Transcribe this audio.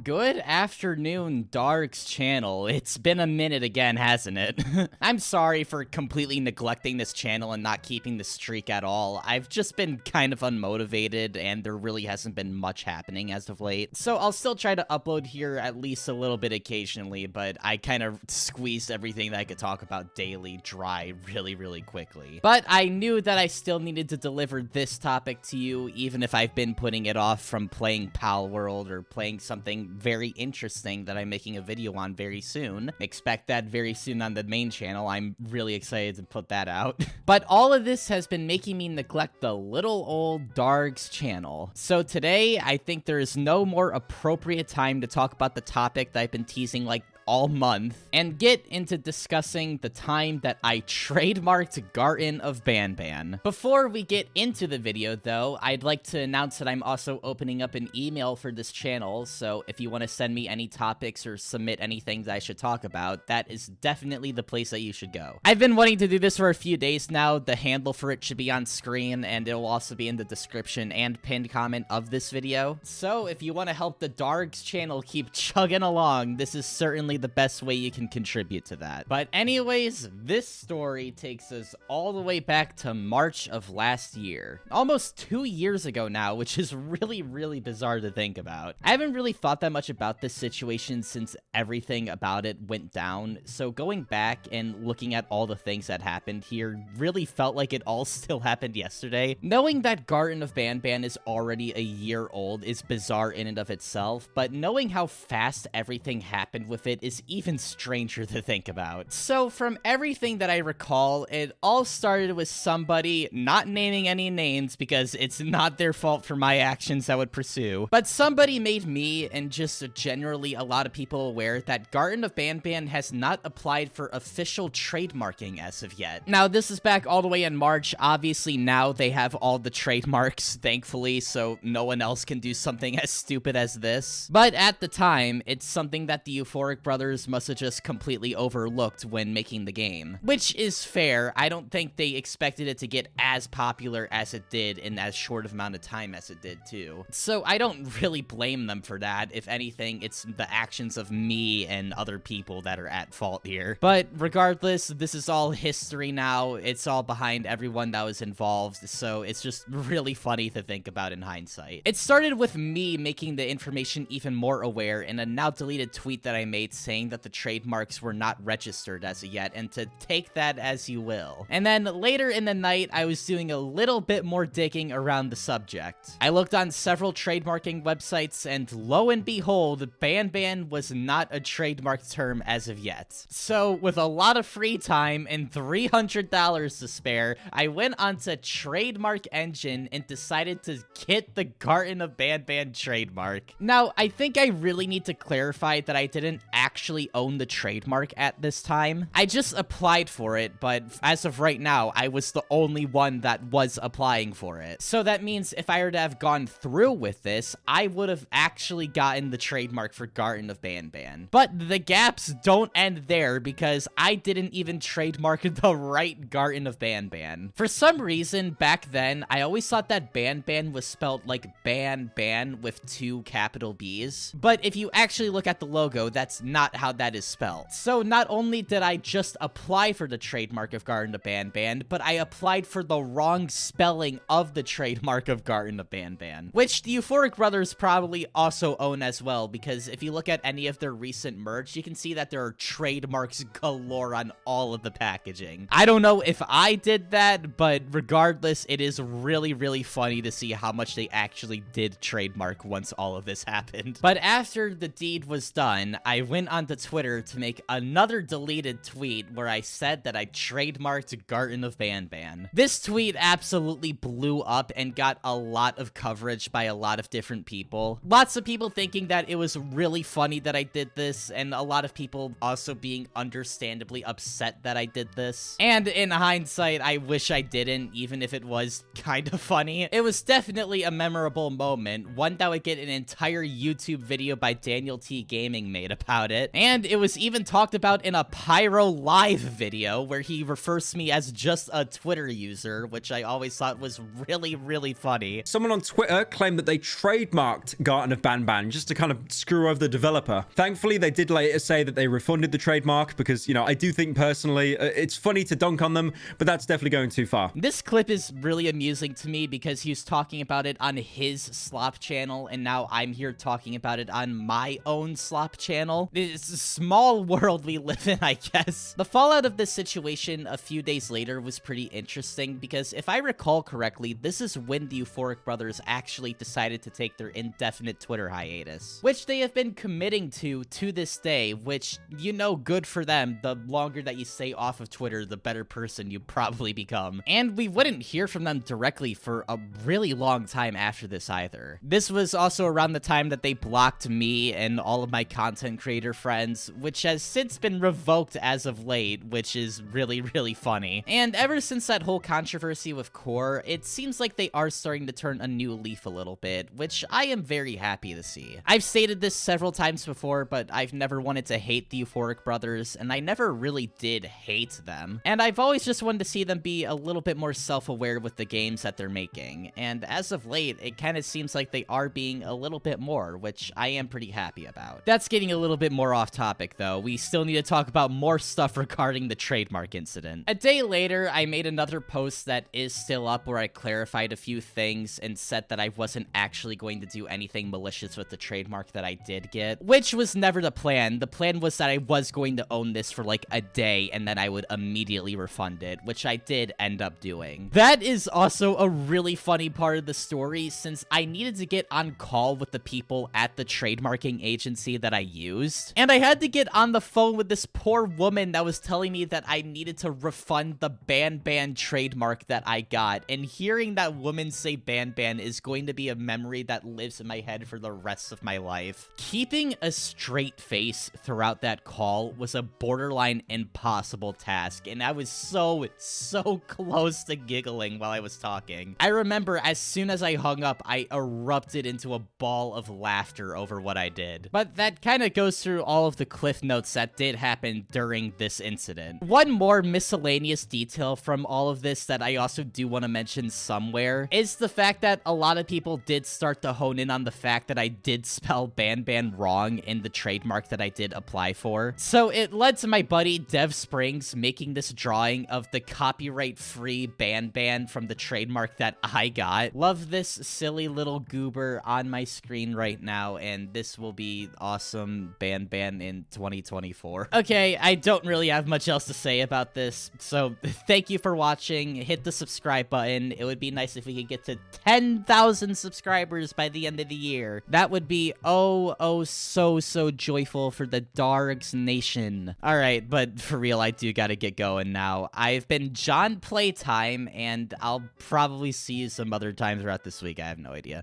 Good afternoon, Dargz channel. It's been a minute again, hasn't it? I'm sorry for completely neglecting this channel and not keeping the streak at all. I've just been kind of unmotivated, and there really hasn't been much happening as of late. So I'll still try to upload here at least a little bit occasionally, but I kind of squeezed everything that I could talk about daily dry really quickly. But I knew that I still needed to deliver this topic to you, even if I've been putting it off from playing Pal World or playing something very interesting that I'm making a video on very soon. Expect that very soon on the main channel. I'm really excited to put that out. But all of this has been making me neglect the little old Dargz channel. So today, I think there is no more appropriate time to talk about the topic that I've been teasing like all month and get into discussing the time that I trademarked Garden of Banban. Before we get into the video though, I'd like to announce that I'm also opening up an email for this channel, so if you want to send me any topics or submit anything that I should talk about, that is definitely the place that you should go. I've been wanting to do this for a few days now. The handle for it should be on screen, and it will also be in the description and pinned comment of this video. So if you want to help the Dargz channel keep chugging along, this is certainly the best way you can contribute to that. But anyways, this story takes us all the way back to March of last year. Almost 2 years ago now, which is really bizarre to think about. I haven't really thought that much about this situation since everything about it went down, so going back and looking at all the things that happened here really felt like it all still happened yesterday. Knowing that Garden of Banban is already a year old is bizarre in and of itself, but knowing how fast everything happened with it is even stranger to think about. So from everything that I recall, it all started with somebody, not naming any names because it's not their fault for my actions I would pursue, but somebody made me and just generally a lot of people aware that Garden of Banban has not applied for official trademarking as of yet. Now this is back all the way in March. Obviously now they have all the trademarks, thankfully, so no one else can do something as stupid as this. But at the time, it's something that the Euphoric Brothers must have just completely overlooked when making the game. Which is fair. I don't think they expected it to get as popular as it did in as short of amount of time as it did too. So I don't really blame them for that. If anything, it's the actions of me and other people that are at fault here. But regardless, this is all history now. It's all behind everyone that was involved, so it's just really funny to think about in hindsight. It started with me making the information even more aware in a now deleted tweet that I made saying that the trademarks were not registered as of yet, and to take that as you will. And then later in the night, I was doing a little bit more digging around the subject. I looked on several trademarking websites, and lo and behold, Banban was not a trademark term as of yet. So with a lot of free time and $300 to spare, I went onto Trademark Engine and decided to get the Garden of Banban trademark. Now, I think I really need to clarify that I didn't actually own the trademark at this time. I just applied for it, but as of right now, I was the only one that was applying for it. So that means if I were to have gone through with this, I would have actually gotten the trademark for Garden of Banban. But the gaps don't end there because I didn't even trademark the right Garden of Banban. For some reason, back then, I always thought that Banban was spelled like Ban with 2 capital B's. But if you actually look at the logo, that's not how that is spelled. So not only did I just apply for the trademark of Garden of Banban, but I applied for the wrong spelling of the trademark of Garden of Banban, which the Euphoric Brothers probably also own as well, because if you look at any of their recent merch, you can see that there are trademarks galore on all of the packaging. I don't know if I did that, but regardless, it is really funny to see how much they actually did trademark once all of this happened. But after the deed was done, I went onto Twitter to make another deleted tweet where I said that I trademarked Garden of Banban. This tweet absolutely blew up and got a lot of coverage by a lot of different people. Lots of people thinking that it was really funny that I did this, and a lot of people also being understandably upset that I did this. And in hindsight, I wish I didn't, even if it was kind of funny. It was definitely a memorable moment, one that would get an entire YouTube video by Daniel T Gaming made about it. it. And it was even talked about in a Pyro Live video where he refers to me as just a Twitter user, which I always thought was really, really funny. Someone on Twitter claimed that they trademarked Garten of Banban just to kind of screw over the developer. Thankfully, they did later say that they refunded the trademark because, you know, I do think personally it's funny to dunk on them, but that's definitely going too far. This clip is really amusing to me because he was talking about it on his slop channel, and now I'm here talking about it on my own slop channel. It's a small world we live in, I guess. The fallout of this situation a few days later was pretty interesting because if I recall correctly, this is when the Euphoric Brothers actually decided to take their indefinite Twitter hiatus, which they have been committing to this day, which, you know, good for them. The longer that you stay off of Twitter, the better person you probably become. And we wouldn't hear from them directly for a really long time after this either. This was also around the time that they blocked me and all of my content creator friends, which has since been revoked as of late, which is really, really funny. And ever since that whole controversy with Core, it seems like they are starting to turn a new leaf a little bit, which I am very happy to see. I've stated this several times before, but I've never wanted to hate the Euphoric Brothers, and I never really did hate them. And I've always just wanted to see them be a little bit more self-aware with the games that they're making. And as of late, it kind of seems like they are being a little bit more, which I am pretty happy about. That's getting a little bit more off topic, though. We still need to talk about more stuff regarding the trademark incident. A day later, I made another post that is still up where I clarified a few things and said that I wasn't actually going to do anything malicious with the trademark that I did get, which was never the plan. The plan was that I was going to own this for like a day and then I would immediately refund it, which I did end up doing. That is also a really funny part of the story since I needed to get on call with the people at the trademarking agency that I used, and I had to get on the phone with this poor woman that was telling me that I needed to refund the Banban trademark that I got, and hearing that woman say Banban is going to be a memory that lives in my head for the rest of my life. Keeping a straight face throughout that call was a borderline impossible task, and I was so close to giggling while I was talking. I remember as soon as I hung up, I erupted into a ball of laughter over what I did. But that kind of goes through all of the cliff notes that did happen during this incident. One more miscellaneous detail from all of this that I also do want to mention somewhere is the fact that a lot of people did start to hone in on the fact that I did spell Banban wrong in the trademark that I did apply for. So it led to my buddy Dev Springs making this drawing of the copyright-free Banban from the trademark that I got. Love this silly little goober on my screen right now, and this will be awesome Banban in 2024. Okay, I don't really have much else to say about this, so thank you for watching. Hit the subscribe button. It would be nice if we could get to 10,000 subscribers by the end of the year. That would be so joyful for the Dargz Nation. Alright, but for real, I do gotta get going now. I've been John Playtime, and I'll probably see you some other time throughout this week. I have no idea.